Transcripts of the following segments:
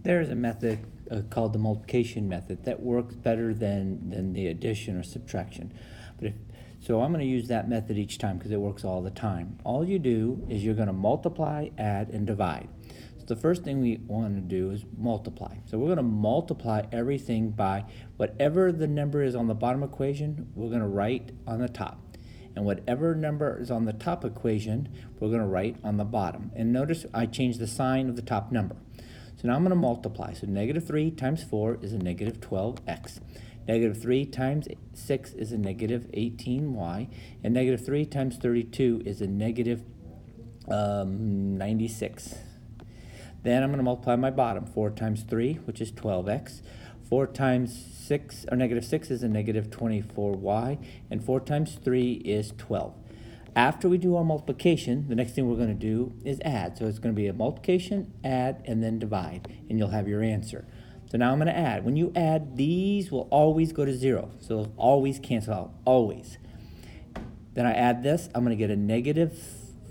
There's a method called the multiplication method that works better than the addition or subtraction. So I'm going to use that method each time because it works all the time. All you do is you're going to multiply, add, and divide. So the first thing we want to do is multiply. So we're going to multiply everything by whatever the number is on the bottom equation, we're going to write on the top. And whatever number is on the top equation, we're going to write on the bottom. And notice I changed the sign of the top number. So now I'm going to multiply. So negative 3 times 4 is a negative 12x. Negative 3 times 6 is a negative 18y. And negative 3 times 32 is a negative 96. Then I'm going to multiply my bottom. 4 times 3, which is 12x. 4 times 6, or negative 6 is a negative 24y. And 4 times 3 is 12. After we do our multiplication, the next thing we're going to do is add. So it's going to be a multiplication, add, and then divide. And you'll have your answer. So now I'm going to add. When you add, these will always go to 0. So they'll always cancel out, always. Then I add this. I'm going to get a negative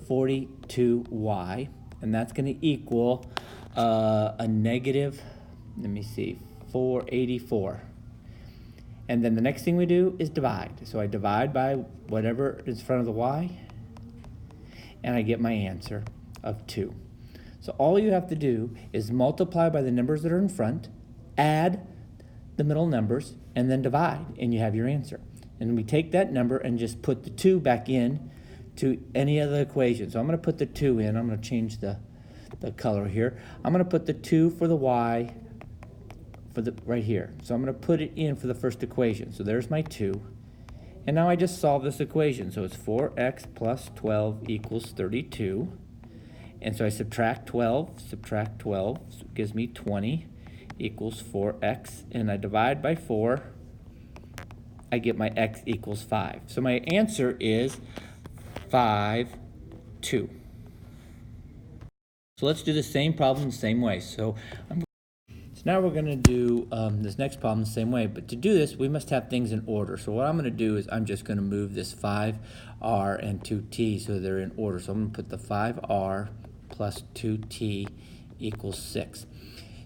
42y. And that's going to equal a negative, let me see, 484. And then the next thing we do is divide. So I divide by whatever is in front of the y, and I get my answer of 2. So all you have to do is multiply by the numbers that are in front, add the middle numbers, and then divide, and you have your answer. And we take that number and just put the 2 back in to any of the equations. So I'm going to put the 2 in. I'm going to change the color here. I'm going to put the 2 for the y for the right here. So I'm going to put it in for the first equation. So there's my 2. And now I just solve this equation. So it's 4x plus 12 equals 32. And so I subtract 12, so it gives me 20 equals 4x. And I divide by 4, I get my x equals 5. So my answer is 5, 2. So let's do the same problem the same way. So now we're going to do this next problem the same way. But to do this, we must have things in order. So what I'm going to do is I'm just going to move this 5r and 2t so they're in order. So I'm going to put the 5r plus 2t equals 6.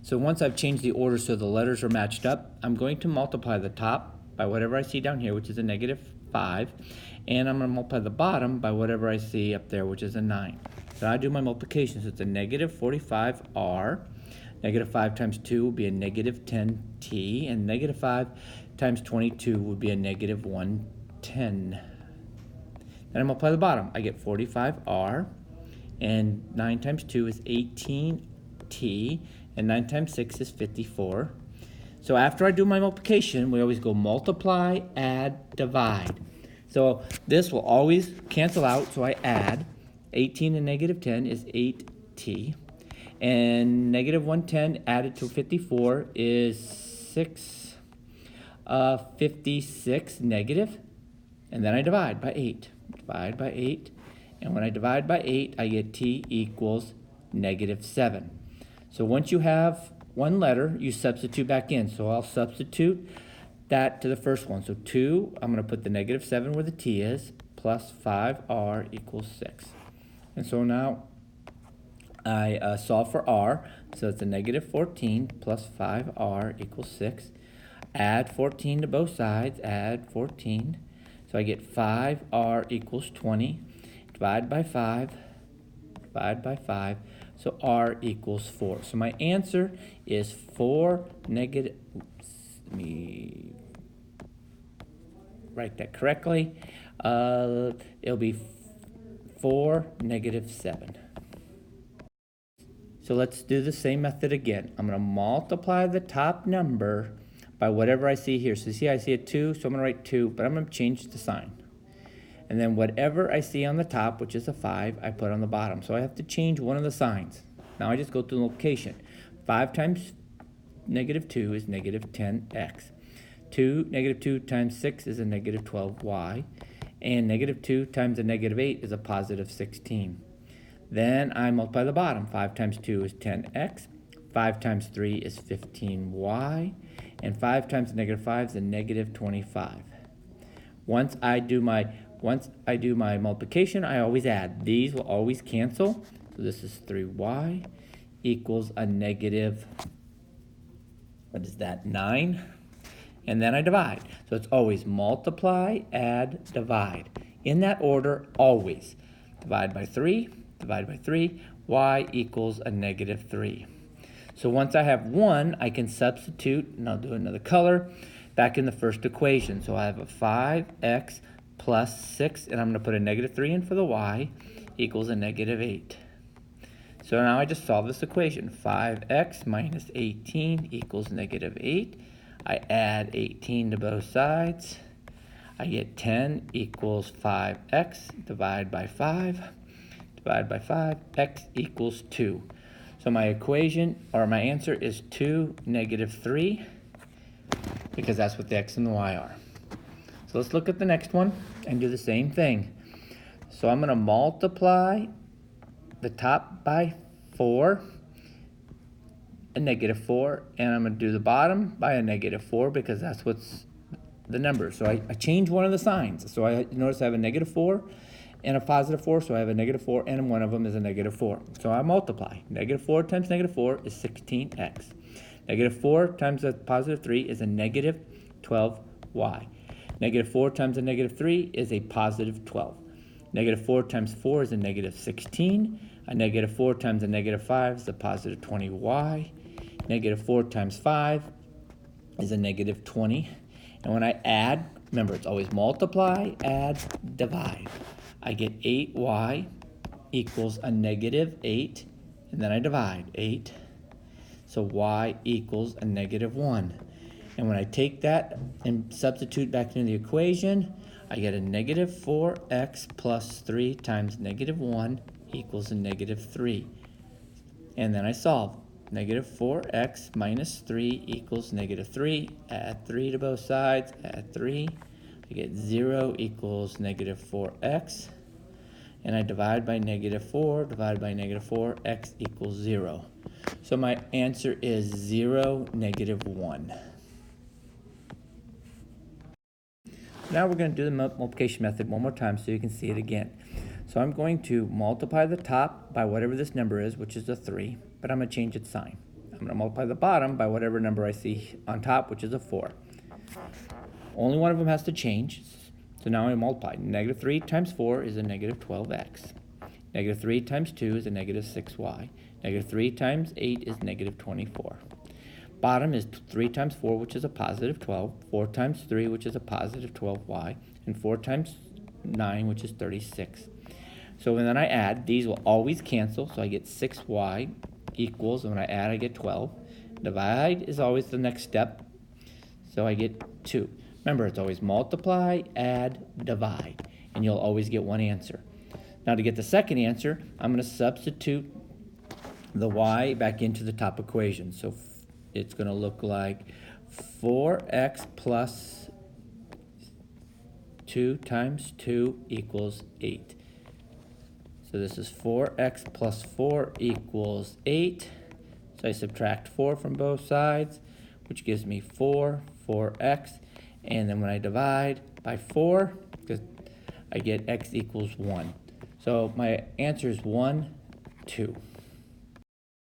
So once I've changed the order so the letters are matched up, I'm going to multiply the top by whatever I see down here, which is a negative 5. And I'm going to multiply the bottom by whatever I see up there, which is a 9. So I do my multiplication. So it's a negative 45r. Negative 5 times 2 will be a negative 10t, and negative 5 times 22 would be a negative 110. Then I multiply the bottom. I get 45r, and 9 times 2 is 18t, and 9 times 6 is 54. So after I do my multiplication, we always go multiply, add, divide. So this will always cancel out, so I add. 18 and negative 10 is 8t. And negative 110 added to 54 is 56 negative. And then I divide by 8. Divide by 8. And when I divide by 8, I get t equals negative 7. So once you have one letter, you substitute back in. So I'll substitute that to the first one. So 2, I'm going to put the negative 7 where the t is, plus 5r equals 6. And so now I solve for r, so it's a negative 14 plus 5r equals 6. Add 14 to both sides, add 14. So I get 5r equals 20. Divide by 5, so r equals 4. So my answer is 4 negative, let me write that correctly. It'll be 4 negative 7. So let's do the same method again. I'm going to multiply the top number by whatever I see here. So see, I see a 2, so I'm going to write 2, but I'm going to change the sign. And then whatever I see on the top, which is a 5, I put on the bottom. So I have to change one of the signs. Now I just go to the location. 5 times negative 2 is negative 10x. Negative 2 times 6 is a negative 12y. And negative 2 times a negative 8 is a positive 16. Then I multiply the bottom. 5 times 2 is 10x. 5 times 3 is 15y. And 5 times negative 5 is a negative 25. Once I do my multiplication, I always add. These will always cancel. So this is 3y equals a negative what is that, 9? And then I divide. So it's always multiply, add, divide. In that order, always. Divide by 3, divide by 3, y equals a negative 3. So once I have 1, I can substitute, and I'll do another color, back in the first equation. So I have a 5x plus 6, and I'm going to put a negative 3 in for the y, equals a negative 8. So now I just solve this equation. 5x minus 18 equals negative 8. I add 18 to both sides. I get 10 equals 5x, divide by 5, divide by 5, x equals 2. So my equation, or my answer is 2, negative 3, because that's what the x and the y are. So let's look at the next one and do the same thing. So I'm going to multiply the top by 4, a negative 4, and I'm going to do the bottom by a negative 4 because that's what's the number. So I change one of the signs. So I notice I have a negative 4 and a positive 4, so I have a negative 4, and one of them is a negative 4. So I multiply. Negative 4 times negative 4 is 16x. Negative 4 times a positive 3 is a negative 12y. Negative 4 times a negative 3 is a positive 12. Negative 4 times 4 is a negative 16. A negative 4 times a negative 5 is a positive 20y. Negative 4 times 5 is a negative 20. And when I add, remember it's always multiply, add, divide. I get 8y equals a negative 8, and then I divide 8. So y equals a negative 1. And when I take that and substitute back into the equation, I get a negative 4x plus 3 times negative 1 equals a negative 3. And then I solve. Negative 4x minus 3 equals negative 3. Add 3 to both sides, add 3. I get 0 equals negative 4x. And I divide by negative 4, divide by negative 4, x equals 0. So my answer is 0, negative 1. Now we're going to do the multiplication method one more time so you can see it again. So I'm going to multiply the top by whatever this number is, which is a 3, but I'm going to change its sign. I'm going to multiply the bottom by whatever number I see on top, which is a 4. Only one of them has to change. So now I multiply. Negative 3 times 4 is a negative 12x. Negative 3 times 2 is a negative 6y. Negative 3 times 8 is negative 24. Bottom is 3 times 4, which is a positive 12. 4 times 3, which is a positive 12y. And 4 times 9, which is 36. So when I add, these will always cancel. So I get 6y equals, and when I add, I get 12. Divide is always the next step. So I get 2. Remember, it's always multiply, add, divide. And you'll always get one answer. Now to get the second answer, I'm going to substitute the y back into the top equation. So it's going to look like 4x plus 2 times 2 equals 8. So this is 4x plus 4 equals 8. So I subtract 4 from both sides, which gives me 4x. And then when I divide by 4, I get x equals 1. So my answer is 1, 2.